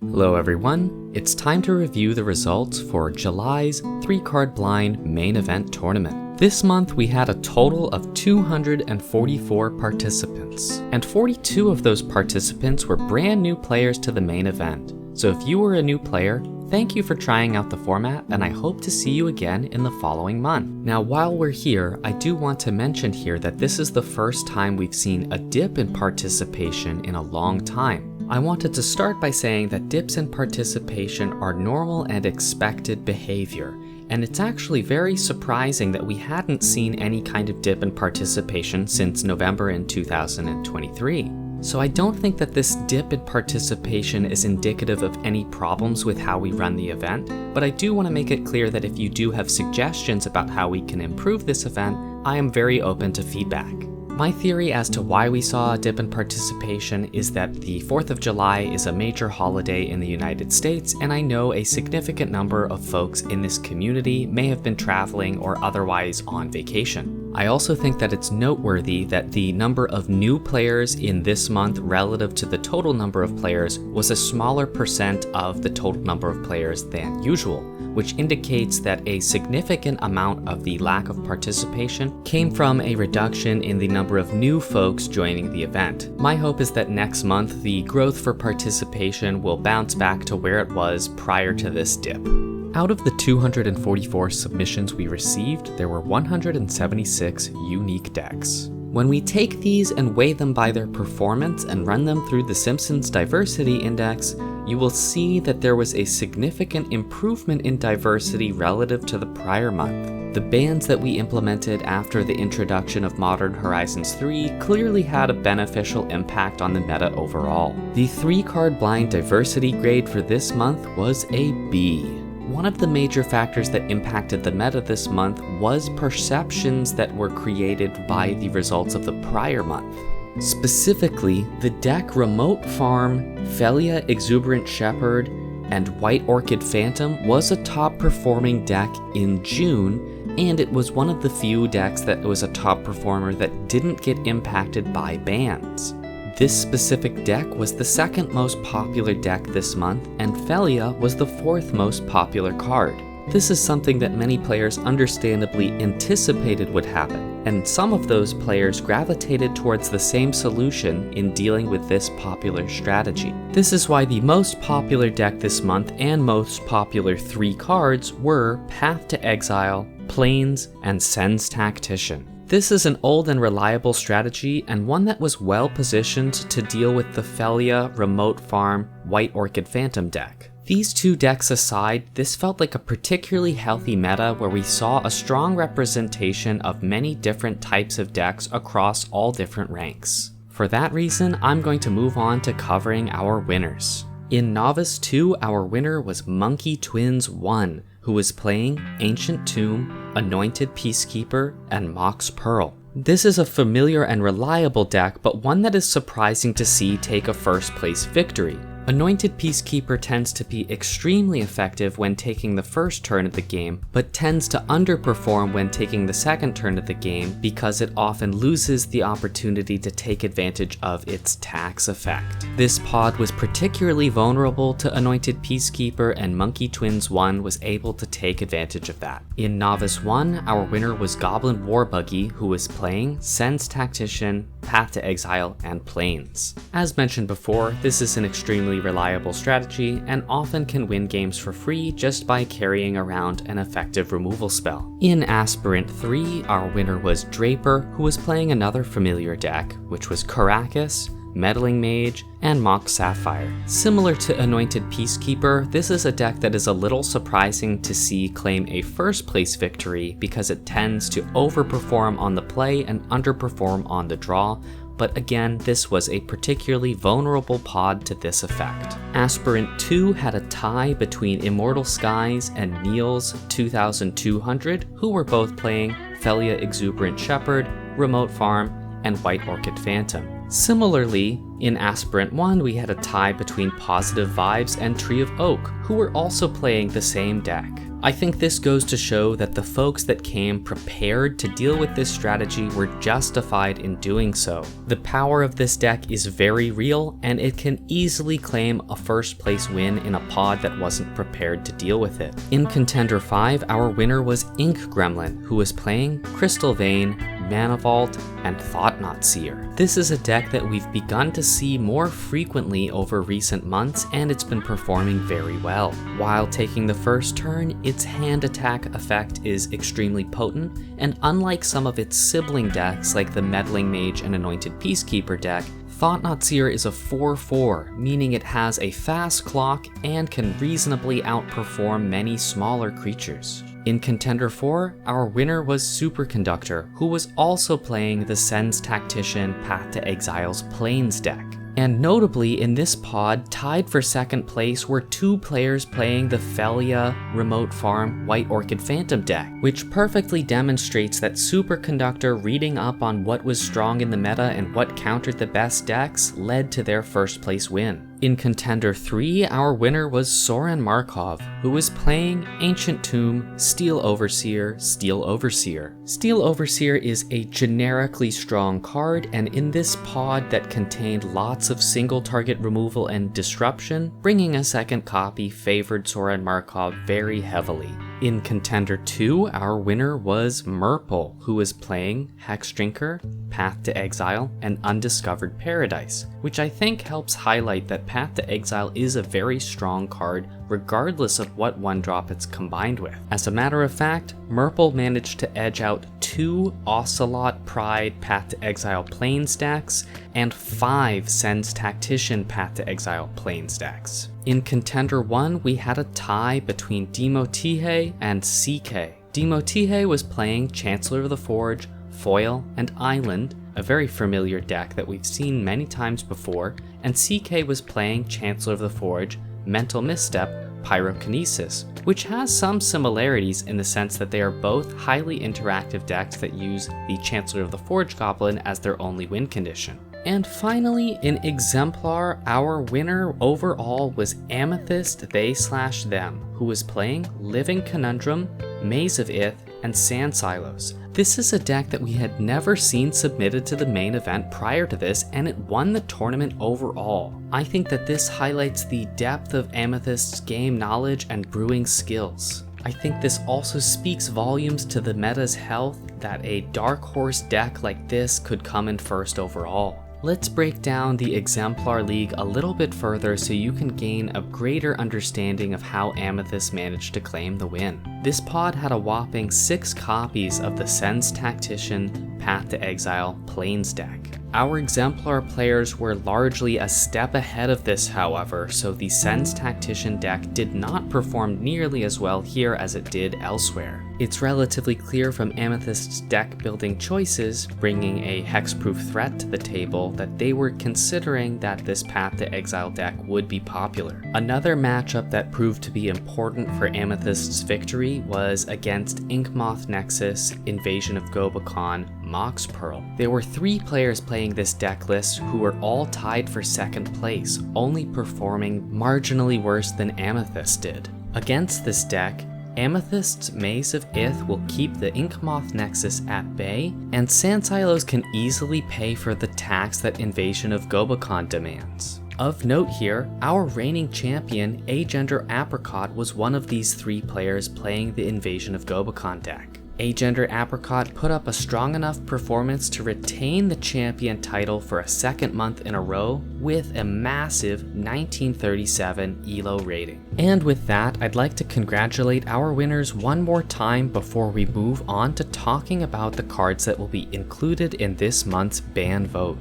Hello everyone, it's time to review the results for July's 3-card blind main event tournament. This month we had a total of 244 participants, and 42 of those participants were brand new players to the main event. So if you were a new player, thank you for trying out the format, and I hope to see you again in the following month. Now while we're here, I do want to mention here that this is the first time we've seen a dip in participation in a long time. I wanted to start by saying that dips in participation are normal and expected behavior, and it's actually very surprising that we hadn't seen any kind of dip in participation since November in 2023. So I don't think that this dip in participation is indicative of any problems with how we run the event, but I do want to make it clear that if you do have suggestions about how we can improve this event, I am very open to feedback. My theory as to why we saw a dip in participation is that the 4th of July is a major holiday in the United States, and I know a significant number of folks in this community may have been traveling or otherwise on vacation. I also think that it's noteworthy that the number of new players in this month relative to the total number of players was a smaller percent of the total number of players than usual, which indicates that a significant amount of the lack of participation came from a reduction in the number of new folks joining the event. My hope is that next month the growth for participation will bounce back to where it was prior to this dip. Out of the 244 submissions we received, there were 176 unique decks. When we take these and weigh them by their performance and run them through the Simpsons Diversity Index, you will see that there was a significant improvement in diversity relative to the prior month. The bans that we implemented after the introduction of Modern Horizons 3 clearly had a beneficial impact on the meta overall. The 3-card blind diversity grade for this month was a B. One of the major factors that impacted the meta this month was perceptions that were created by the results of the prior month. Specifically, the deck Remote Farm, Felia Exuberant Shepherd, and White Orchid Phantom was a top performing deck in June, and it was one of the few decks that was a top performer that didn't get impacted by bans. This specific deck was the second most popular deck this month, and Felia was the 4th most popular card. This is something that many players understandably anticipated would happen, and some of those players gravitated towards the same solution in dealing with this popular strategy. This is why the most popular deck this month and most popular 3 cards were Path to Exile, Plains, and Sen's Tactician. This is an old and reliable strategy, and one that was well positioned to deal with the Felia, Remote Farm, White Orchid Phantom deck. These two decks aside, this felt like a particularly healthy meta where we saw a strong representation of many different types of decks across all different ranks. For that reason, I'm going to move on to covering our winners. In Novice 2, our winner was Monkey Twins 1, who was playing Ancient Tomb, Anointed Peacekeeper, and Mox Pearl. This is a familiar and reliable deck, but one that is surprising to see take a first place victory. Anointed Peacekeeper tends to be extremely effective when taking the first turn of the game, but tends to underperform when taking the second turn of the game because it often loses the opportunity to take advantage of its tax effect. This pod was particularly vulnerable to Anointed Peacekeeper, and Monkey Twins 1 was able to take advantage of that. In Novice 1, our winner was Goblin Warbuggy, who was playing Sen's Tactician, Path to Exile, and Plains. As mentioned before, this is an extremely reliable strategy and often can win games for free just by carrying around an effective removal spell. In Aspirant 3, our winner was Draper, who was playing another familiar deck, which was Caracas, Meddling Mage, and Mox Sapphire. Similar to Anointed Peacekeeper, this is a deck that is a little surprising to see claim a first place victory because it tends to overperform on the play and underperform on the draw, but again, this was a particularly vulnerable pod to this effect. Aspirant 2 had a tie between Immortal Skies and Neil's 2200, who were both playing Felia Exuberant Shepherd, Remote Farm, and White Orchid Phantom. Similarly, in Aspirant 1 we had a tie between Positive Vibes and Tree of Oak, who were also playing the same deck. I think this goes to show that the folks that came prepared to deal with this strategy were justified in doing so. The power of this deck is very real, and it can easily claim a first place win in a pod that wasn't prepared to deal with it. In Contender 5, our winner was Ink Gremlin, who was playing Crystal Vein, Mana Vault, and Thought-Knot Seer. This is a deck that we've begun to see more frequently over recent months, and it's been performing very well. While taking the first turn, its hand attack effect is extremely potent, and unlike some of its sibling decks like the Meddling Mage and Anointed Peacekeeper deck, Thought-Knot Seer is a 4/4, meaning it has a fast clock and can reasonably outperform many smaller creatures. In Contender 4, our winner was Superconductor, who was also playing the Sen's Tactician Path to Exile's Plains deck. And notably, in this pod, tied for second place were two players playing the Felia Remote Farm White Orchid Phantom deck, which perfectly demonstrates that Superconductor reading up on what was strong in the meta and what countered the best decks led to their first place win. In Contender 3, our winner was Soren Markov, who was playing Ancient Tomb, Steel Overseer, Steel Overseer. Steel Overseer is a generically strong card, and in this pod that contained lots of single target removal and disruption, bringing a second copy favored Soren Markov very heavily. In Contender 2, our winner was Merple, who was playing Hexdrinker, Path to Exile, and Undiscovered Paradise, which I think helps highlight that Path to Exile is a very strong card regardless of what 1-drop it's combined with. As a matter of fact, Merple managed to edge out 2 Ocelot Pride Path to Exile Plains decks and 5 Sen's Tactician Path to Exile Plains decks. In Contender 1, we had a tie between Demotihé and CK. Demotihé was playing Chancellor of the Forge, Foil, and Island, a very familiar deck that we've seen many times before, and CK was playing Chancellor of the Forge, Mental Misstep, Pyrokinesis, which has some similarities in the sense that they are both highly interactive decks that use the Chancellor of the Forge Goblin as their only win condition. And finally, in Exemplar, our winner overall was Amethyst They/Them, who was playing Living Conundrum, Maze of Ith, and Sand Silos. This is a deck that we had never seen submitted to the main event prior to this, and it won the tournament overall. I think that this highlights the depth of Amethyst's game knowledge and brewing skills. I think this also speaks volumes to the meta's health that a Dark Horse deck like this could come in first overall. Let's break down the Exemplar League a little bit further so you can gain a greater understanding of how Amethyst managed to claim the win. This pod had a whopping 6 copies of the Sen's Tactician Path to Exile Plains deck. Our Exemplar players were largely a step ahead of this, however, so the Sen's Tactician deck did not perform nearly as well here as it did elsewhere. It's relatively clear from Amethyst's deck building choices, bringing a hexproof threat to the table, that they were considering that this Path to Exile deck would be popular. Another matchup that proved to be important for Amethyst's victory was against Inkmoth Nexus, Invasion of Gobakon, Mox Pearl. There were 3 players playing this deck list who were all tied for second place, only performing marginally worse than Amethyst did. Against this deck, Amethyst's Maze of Ith will keep the Inkmoth Nexus at bay, and Sand Silos can easily pay for the tax that Invasion of Gobakon demands. Of note here, our reigning champion, Agender Apricot, was one of these 3 players playing the Invasion of Gobakon deck. Agender Apricot put up a strong enough performance to retain the champion title for a second month in a row with a massive 1937 ELO rating. And with that, I'd like to congratulate our winners one more time before we move on to talking about the cards that will be included in this month's ban vote.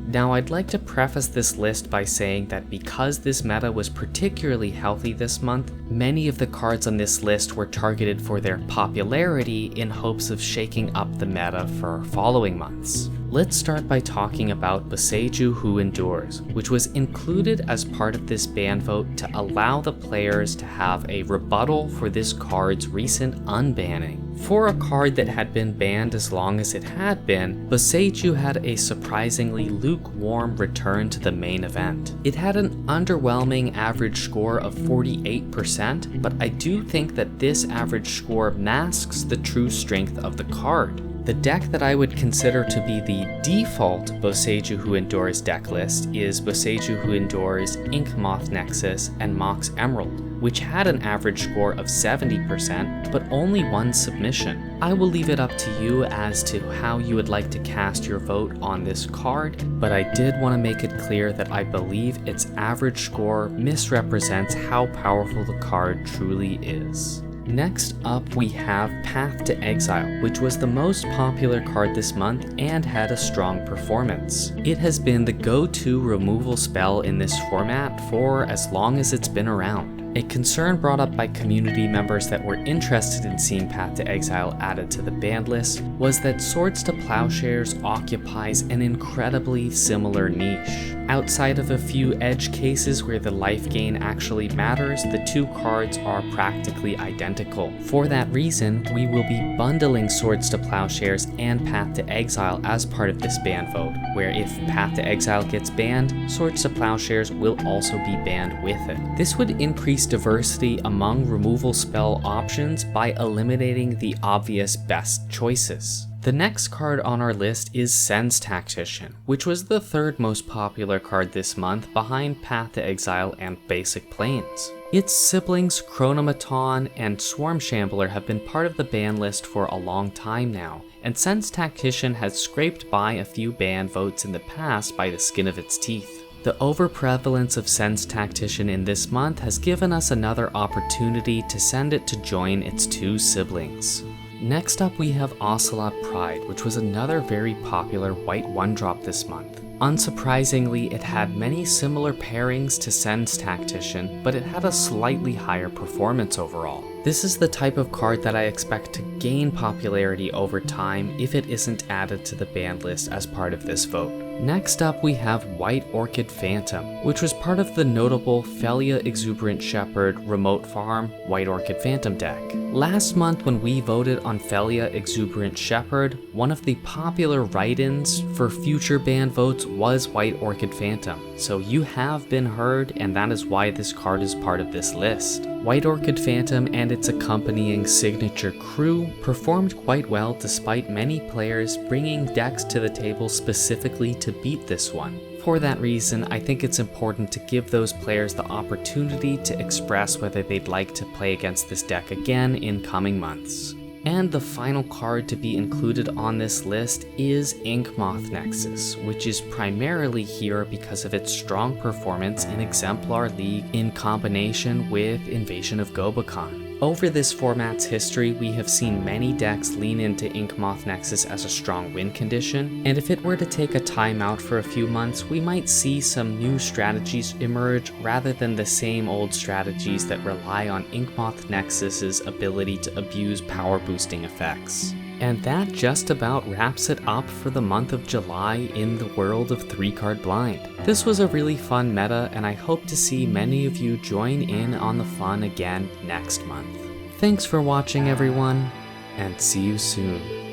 Now, I'd like to preface this list by saying that because this meta was particularly healthy this month, many of the cards on this list were targeted for their popularity in hopes of shaking up the meta for following months. Let's start by talking about Boseiju Who Endures, which was included as part of this ban vote to allow the players to have a rebuttal for this card's recent unbanning. For a card that had been banned as long as it had been, Boseiju had a surprisingly lukewarm return to the main event. It had an underwhelming average score of 48%, but I do think that this average score masks the true strength of the card. The deck that I would consider to be the default Boseiju Who Endures deck list is Boseiju Who Endures, Ink Moth Nexus, and Mox Emerald, which had an average score of 70%, but only one submission. I will leave it up to you as to how you would like to cast your vote on this card, but I did want to make it clear that I believe its average score misrepresents how powerful the card truly is. Next up, we have Path to Exile, which was the most popular card this month and had a strong performance. It has been the go-to removal spell in this format for as long as it's been around. A concern brought up by community members that were interested in seeing Path to Exile added to the banned list was that Swords to Plowshares occupies an incredibly similar niche. Outside of a few edge cases where the life gain actually matters, the two cards are practically identical. For that reason, we will be bundling Swords to Plowshares and Path to Exile as part of this ban vote, where if Path to Exile gets banned, Swords to Plowshares will also be banned with it. This would increase diversity among removal spell options by eliminating the obvious best choices. The next card on our list is Sen's Tactician, which was the third most popular card this month behind Path to Exile and Basic Plains. Its siblings Chronomaton and Swarm Shambler have been part of the ban list for a long time now, and Sen's Tactician has scraped by a few ban votes in the past by the skin of its teeth. The overprevalence of Sen's Tactician in this month has given us another opportunity to send it to join its two siblings. Next up we have Ocelot Pride, which was another very popular white 1-drop this month. Unsurprisingly, it had many similar pairings to Sen's Tactician, but it had a slightly higher performance overall. This is the type of card that I expect to gain popularity over time if it isn't added to the banned list as part of this vote. Next up we have White Orchid Phantom, which was part of the notable Felia Exuberant Shepherd Remote Farm White Orchid Phantom deck. Last month when we voted on Felia Exuberant Shepherd, one of the popular write-ins for future ban votes was White Orchid Phantom, so you have been heard, and that is why this card is part of this list. White Orchid Phantom and its accompanying signature crew performed quite well despite many players bringing decks to the table specifically to beat this one. For that reason, I think it's important to give those players the opportunity to express whether they'd like to play against this deck again in coming months. And the final card to be included on this list is Ink Moth Nexus, which is primarily here because of its strong performance in Exemplar League in combination with Invasion of Gobakhan. Over this format's history, we have seen many decks lean into Ink Moth Nexus as a strong win condition, and if it were to take a timeout for a few months, we might see some new strategies emerge rather than the same old strategies that rely on Ink Moth Nexus's ability to abuse power boosting effects. And that just about wraps it up for the month of July in the world of 3-card blind. This was a really fun meta, and I hope to see many of you join in on the fun again next month. Thanks for watching everyone, and see you soon.